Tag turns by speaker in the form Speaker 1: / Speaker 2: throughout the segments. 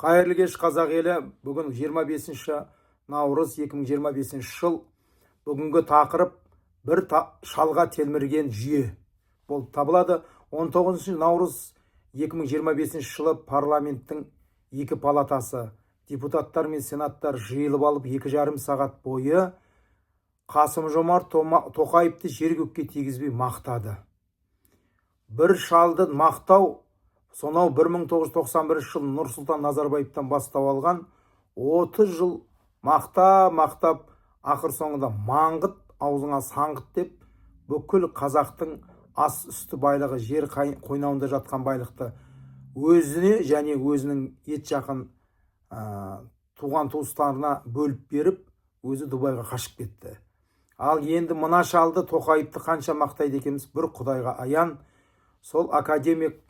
Speaker 1: Қайырлы кеш қазақ елі. Бүгін 25 наурыз 2025 жыл. Бүгінгі тақырып бір шалға телмірген жүйе болып табылады. 19 наурыз 2025 жылы парламенттің екі палатасы, депутаттар мен сенаттар жиылып алып 2,5 сағат бойы Қасым-Жомарт Тоқаевты жер көкке тигізбей мақтады. Бір шалды мақтау сонау 1991 жыл Нұрсұлтан Назарбаевтан бастау алған, 30 жыл мақтап, ақыр соңында маңғыт, аузыңа саңғыт деп, бүкіл қазақтың ас үсті байлығы, жер қойнауында жатқан байлықты өзіне және өзінің ет жақын туған туыстарына бөліп беріп, өзі Дубайға қашып кетті. Ал енді мына шалды, Тоқаевты қанша мақтайды екенбіз, бір Құдайға аян. Сол академик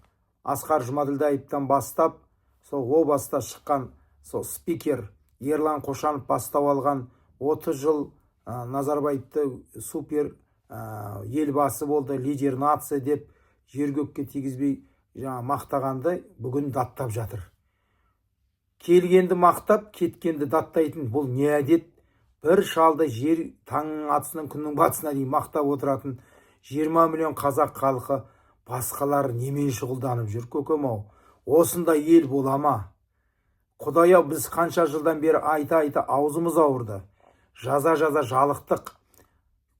Speaker 1: Асқар Жұмаділдаевтан бастап, сол о баста шыққан сол спикер Ерлан Қошанов бастау алған 30 жыл Назарбаевты супер елбасы болды, лидер нация деп жер көкке тигізбей мақтағанды бүгін даттап жатыр. Келгенді мақтап, кеткенді даттайтын бұл не әдет? Бір шалды жер таңның атысынан күннің батысына дейін мақтап отыратын 20 миллион қазақ халқы басқалар немен шұғылданып жүр, көкем-ау? Осында ел бола ма? Құдай-ау, біз қанша жылдан бері айта аузымыз ауырды. Жаза жалықтық.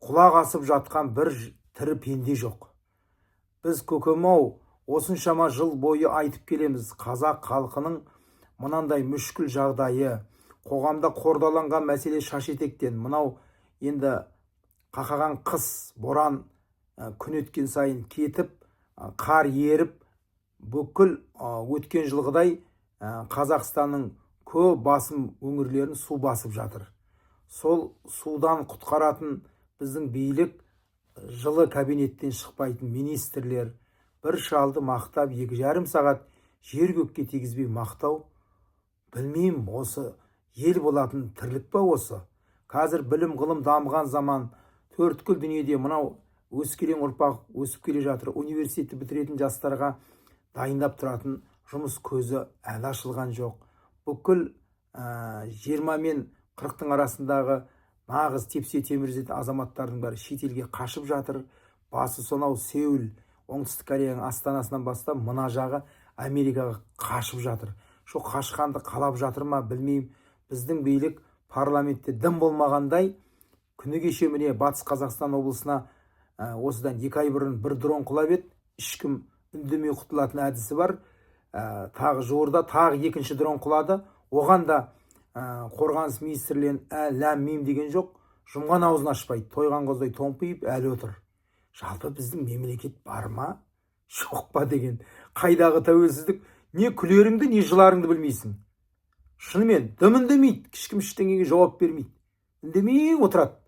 Speaker 1: Құлақ асып жатқан бір тірі пенде жоқ. Біз, көкем-ау, осыншама жыл бойы айтып келеміз, қазақ халқының мынандай мүшкіл жағдайы, қоғамда қордаланған мәселе шаш етектен. Мынау енді қақаған қыс, боран күн өткен сайын кетіп, қар еріп, бүкіл өткен жылғыдай Қазақстанның көп басым өңірлерін су басып жатыр. Сол судан құтқаратын біздің билік, жылы кабинеттен шықпайтын министрлер бір шалды мақтап 2,5 сағат жер көкке тигізбей мақтау, білмеймін, осы ел болатын тірлік па осы? Қазір білім ғылым дамыған заман, төрткүл дүниеде мынау өскелең ұрпақ өсіп келе жатыр. Университетті бітіретін жастарға дайындап тұратын жұмыс көзі әлі ашылған жоқ. Бүкіл 20 мен 40-тың арасындағы нағыз тепсе темірзетін азаматтардың бәрі шетелге қашып жатыр. Басы сонау Сеул, Оңтүстік Кореяның астанасынан бастап мына жағы Америкаға қашып жатыр. Шо қашқанды қалап жатыр ма, білмеймін. Біздің билік парламентте дым болмағандай, күні кеше міне Батыс Қазақстан облысына осыдан 2 ай бұрын бір дрон құлап еді. Ешкім үндемей құтылатын әдісі бар. Тағы жуырда тағы екінші дрон құлады. Оған да қорғаныс министрлерін ләм-мим деген жоқ. Жұмған аузын ашпайды. Тойған қоздай томпиып әлі отыр. Жалпы біздің мемлекет бар ма, жоқ па деген. Қайдағы тәуелсіздік? Не күлеріңді, не жыларыңды білмейсің. Шынымен, дым үндемейді, ешкім ештеңеге жауап бермейді. Үндемей отырады.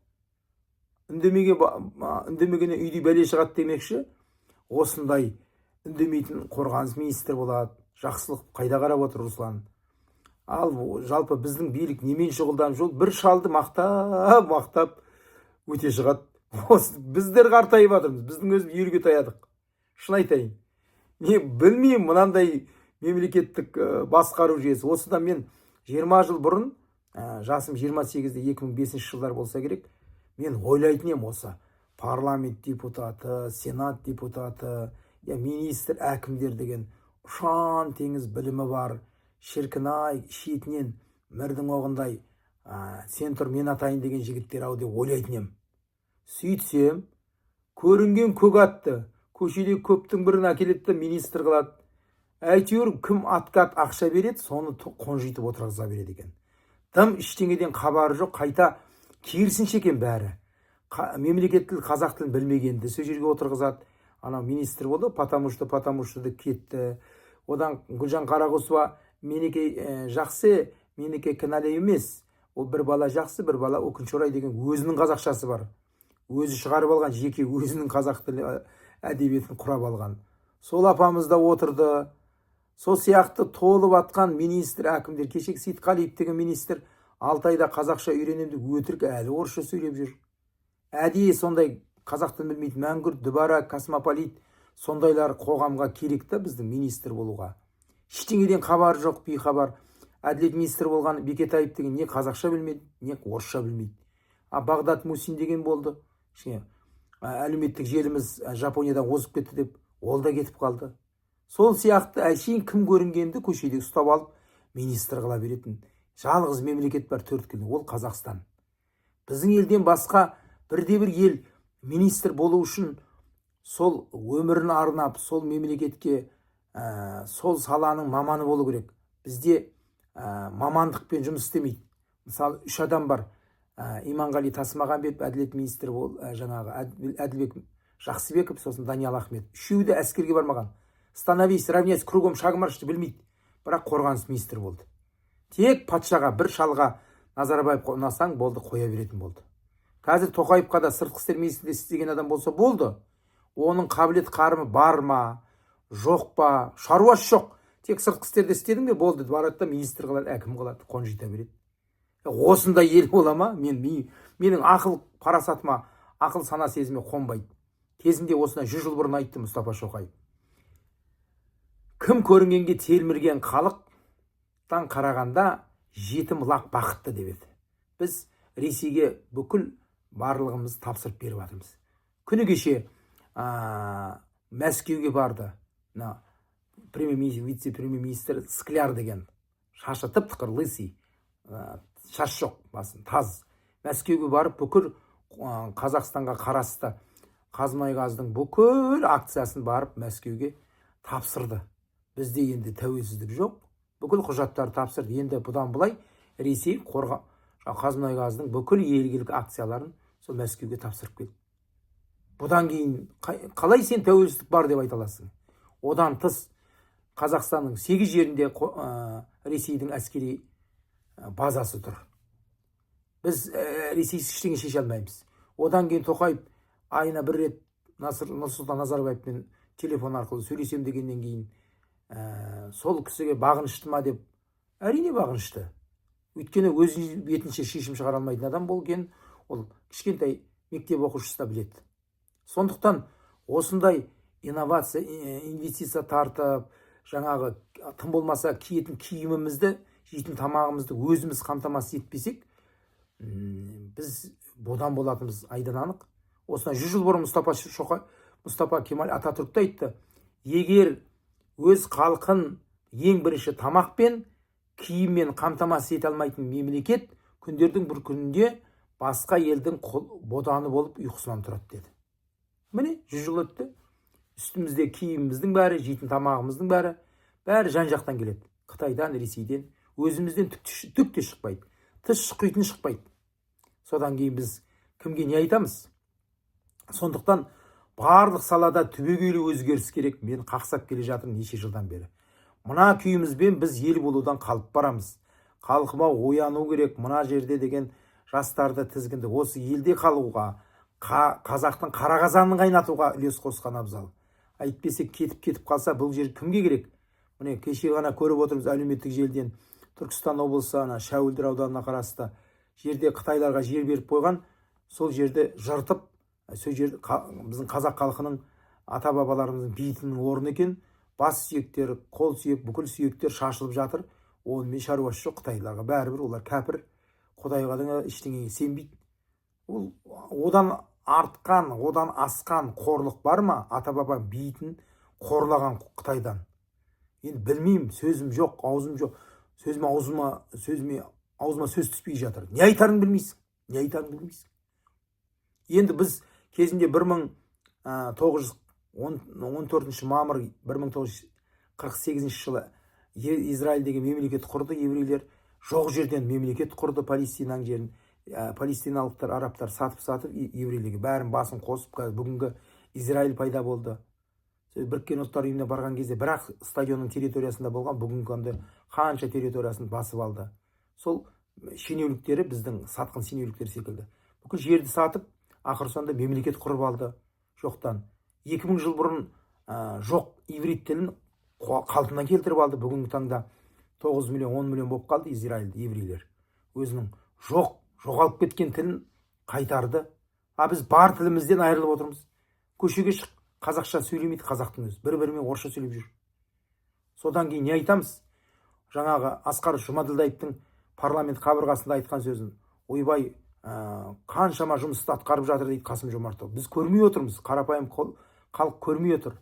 Speaker 1: Үндемегеннен үйде бәле шығады демекші. Осындай үндемейтін қорғаныс министр болады. Жақсылық қайда қарап отыр Руслан? Ал жалпы біздің билік немен шұғылданып жүр? Бір шалды мақтап өте шығады. Біздер қартайып жатырмыз. Біздің өзіміз елге таядық. Шын айтайын. Не білмеймін, мынандай мемлекеттік басқару жүйесі. Осыдан мен 20 жыл бұрын, жасым 28-де 2005 жылдар болса керек, мен ойлайтын ем осы. Парламент депутаты, сенат депутаты, министр, әкімдер деген ұшан теңіз білімі бар. Шіркін-ай, шетінен мірдің оғындай сен тұр мен атайын деген жігіттер ау деп ойлайтын ем. Сөйтсем, көрінген көк атты, көшеде көптің бірін әкелетті министр қылады. Әйтеуір кім атқа ақша береді, соны қонжитып отырғыза береді екен. Тым ештеңеден хабары жоқ, қайта керісінше екен бәрі. Мемлекет тіл, қазақ тілін білмегенді сол жерге отырғызады. Анау министр болды, потому что деп кетті. Одан Гүлжан Қарағұсова менеке жақсы, менеке кінәлі емес. Ол бір бала жақсы, бір бала өкінішке орай деген өзінің қазақшасы бар. Өзі шығарып алған, жеке өзінің қазақ тілі әдебиетін құрап алған. Сол апамыз да отырды. Сол сияқты толып атқан министр, әкімдер. Кешек Сейтқалиев деген министр 6 айда қазақша үйренемді, өтірік әлі орысша сөйлеп жүр. Әдейі сондай қазақ тілін білмейтін мәңгүрт, дүбара, космополит сондайлар қоғамға керекті біздің министр болуға. Ештеңеден хабар жоқ, бейхабар. әділет министрі болған Бекетаев деген не қазақша білмейді, не орысша білмейді. Бағдат Мусин деген болды. Әлеуметтік желіміз Жапониядан озып кетті деп, ол да кетіп қалды. Сол сияқты әшейін кім көрінгенді көшеде ұстап алып министр қыла беретін жалғыз мемлекет бар төрткіл, ол Қазақстан. Біздің елден басқа бірде-бір ел министр болу үшін сол өмірін арнап, сол мемлекетке сол саланың маманы болу керек. Бізде мамандықпен жұмыс істемейді. Мысалы, 3 адам бар. Иманғали Тасмағамбетов әділет министрі бол, жаңағы Әділбек Жақсыбеков, сосын Даниал Ахмет. Үшеуі де әскерге бармаған. Становись, равняйся, кругом шаг маршты білмейді. Бірақ қорғаныс министрі болды. Тек патшаға бір шалға Назарбаев ұнасаң болды, қоя беретін болды. Қазір Тоқаевқа да сыртқы істер министрінде істеген адам болса болды. Оның қабілет қарымы бар ма, жоқ па, шаруасы жоқ. Тек сыртқы істерде істедің бе болды, барады да министр қылады, әкім қылады, қонжита береді. Осындай ел бола ма? Менің ақыл парасатыма, ақыл сана сезіме қонбайды. Кезінде осына 100 жыл бұрын айтты Мұстафа Шоқай. Кім көрінгенге телмірген халықтан қарағанда жетім лақ бақытты деп еді. Біз Ресейге бүкіл барлығымыз тапсырып беріп жатырмыз. Күні кеше Мәскеуге барды. Вице-премьер-министр Скляр деген, шашы тып-тықыр, лысый, шаш жоқ, басын таз. Мәскеуге барып бүкіл Қазақстанға қарасты Қазмұнайгаздың бүкіл акциясын барып Мәскеуге тапсырды. Бізде енді тәуелсіздік жоқ. Бүкіл құжаттар тапсырды. Енді бұдан былай Ресей Қазмұнайгаздың бүкіл елгілік акцияларын сол Мәскеуге тапсырып келді. Бұдан кейін қалай сен тәуелсіздік бар деп айта аласың? Одан тыс Қазақстанның 8 жерінде Ресейдің әскери базасы тұр. Біз Ресейсіз ештеңе шеше алмаймыз. Одан кейін Тоқаев айына бір рет Нұрсұлтан Назарбаевпен телефон арқылы сөйлесем дегеннен кейін сол кісіге бағынышты ма деп, әрине бағынышты. Өйткені өз бетінше шешім шығара алмайтын адам болген, ол кішкентай мектеп оқушысы да біледі. Сондықтан осындай инновация, инвестиция тартып, жаңағы тым болмаса киетін киімімізді, жейтін тамағымызды өзіміз қамтамасыз етпесек, біз бодан болатынымыз айдан анық. Осына 100 жыл бұрын Мұстафа Кемал Ататүрік айтты: егер өз халқын ең бірінші тамақпен, киіммен қамтамасыз ете алмайтын мемлекет күндердің бір күнінде басқа елдің боданы болып ұйқысынан тұрады деді. Міне 100 жыл өтті. Үстімізде киіміміздің бәрі, жейтін тамағымыздың бәрі жан-жақтан келеді. Қытайдан, Ресейден, өзімізден түк те шықпайды. Тіс шыққитын шықпайды. Содан кейін біз кімге не айтамыз? Сондықтан барлық салада түбегейлі өзгеріс керек. Мен қақсап келе жатырмын неше жылдан бері. Мына күйімізбен біз ел болудан қалып барамыз. Халқыма ояну керек. Мына жерде деген жастарды тізгінді осы елде қалуға, қазақтың қара қазанын қайнатуға үлес қосқан абзал. Әйтпесе кетіп қалса бұл жер кімге керек? Міне кеше ғана көріп отырмыз әлеуметтік желіден Түркістан облысы Шәуілдір ауданына қарасты жерде Қытайларға жер беріп қойған, сол жерді жыртып, сол жер біздің қазақ халқының ата бабаларымыздың бейітінің орны екен. Бас сүйектер, қол сүйек, бүкіл сүйектер шашылып жатыр. Онымен шаруасы жоқ Қытайларға. Бәрібір олар кәпір, Құдайға да ештеңеге сенбейді. Одан артқан, одан асқан қорлық бар ма? Ата бабам бейітін қорлаған Қытайдан. Енді білмеймін, сөзім жоқ, аузым жоқ. Аузыма сөз түспей жатыр. Не айтарын білмейсің. Енді біз кезінде 1914 мамыр 1948 жылы Израиль деген мемлекет құрды. Еврейлер жоқ жерден мемлекет құрды. Палестинаның жерін палестиналықтар, арабтар сатып еврейлерге бәрін басын қосып, бүгінгі Израиль пайда болды. Біріккен ұлттар ұйымына барған кезде бірақ стадионның территориясында болған, бүгінгі күнде қанша территориясын басып алды. Сол шенеуліктері біздің сатқын шенеуліктер секілді. Бүкіл жерді сатып, ақыр соңында мемлекет құрып алды жоқтан. 2000 жыл бұрын жоқ иврит тілін қалпына келтіріп алды. Бүгінгі таңда 9 миллион, 10 миллион болып қалды Израильді еврейлер. Өзінің жоғалып кеткен тілін қайтарды. Біз бар тілімізден айырылып отырмыз. Көшеге шық, қазақша сөйлемейді қазақтың өзі. Бір-бірімен орысша сөйлеп жүр. Содан кейін не айтамыз? жаңағы Асқар Жұмаділдаевтың парламент қабырғасында айтқан сөзін, ойбай, қаншама жұмысты атқарып жатыр дейді Қасым Жомарт Тоқаев. Біз көрмей отырмыз, қарапайым халық көрмей отыр.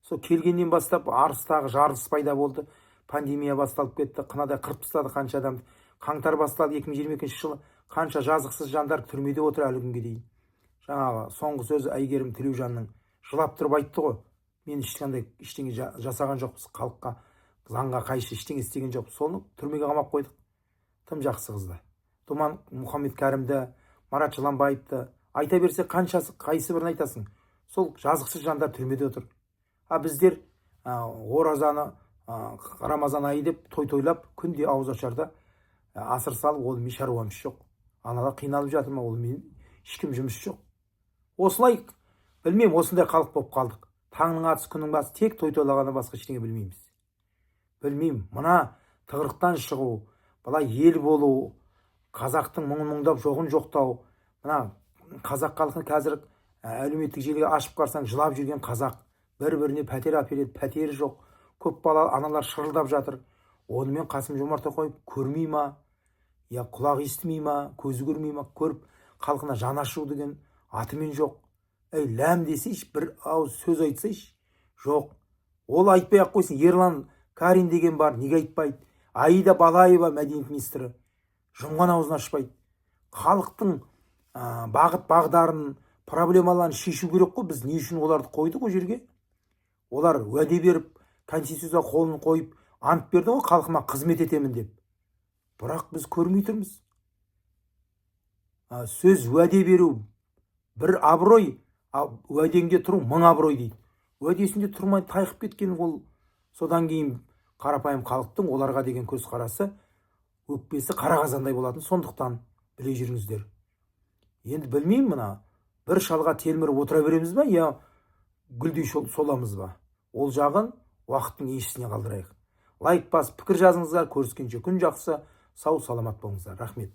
Speaker 1: Сол келгеннен бастап арыстағы жарылыс пайда болды, пандемия басталып кетті, қынадай қырып тастады қанша адам. Қаңтар басталды 2022 жылы, қанша жазықсыз жандар түрмеде отыр әлі күнге дейін. Жаңағы соңғы сөзі Әйгерім Тілеужанның жылап тұрып айтты ғой, мен ештеңе жасаған жоқпыз, халыққа заңға қайшы ештеңе істеген жоқпыз. Соны түрмеге қамап қойдық. Тым жақсы қызды. Думан Мұхаммедкәрімді, Марат Жыланбаевты айта берсе қаншасы, қайсы бірін айтасың? Сол жазықсыз жандар түрмеде отыр. Біздер оразаны, Рамазан айы деп тойлап, күнде ауыз ашарда асыр салып, ол мен шаруамыз жоқ. Анада қиналып жатыр ма, ол мен ешкім жұмыс жоқ. Осылай, білмеймін, осындай халық болып қалдық. Таңның атысы, күннің басы, тек тойлағаны басқа ештеңе білмейміз. Білмеймін, мына тығырықтан шығу, былай ел болу, қазақтың мұңын мұңдап, жоғын жоқтау, мына қазақ халқын қазір әлеуметтік желіге ашып қарсаң, жылап жүрген қазақ, бір-біріне пәтер әпереді, пәтері жоқ, көп балалы аналар шырылдап жатыр. Онымен Қасым Жомарт Тоқаев көрмей ма, я құлақ естімей ма, көзі көрмей ма, көріп халқына жан ашу деген атымен жоқ. Ләм десейші, бір ауыз сөз айтсайшы, жоқ. Ол айтпай ақ қойсын, Ерлан Карин деген бар, неге айтпайды? Аида Балаева, мәдениет министрі, жұмған аузын ашпайды. Халықтың бағыт бағдарын, проблемаларын шешу керек қой. Біз не үшін оларды қойдық ол жерге? Олар уәде беріп, конституцияға қолын қойып, ант берді ғой, халқыма қызмет етемін деп. Бірақ біз көрмей тұрмыз. Сөз уәде беру бір абырой, уәдеңде тұру мың абырой дейді. Уәдесінде тұрмай тайқып кеткен ол. Содан кейін қарапайым халықтың оларға деген көзқарасы, өкпесі қара қазандай болатын. Сондықтан біле жүріңіздер. Енді білмеймін, мына бір шалға телміріп отыра береміз ба, я гүлдей соламыз ба? Ол жағын уақыттың еншісіне қалдырайық. Лайк басып пікір жазыңыздар. Көріскенше күн жақсы, сау саламат болыңыздар. Рахмет.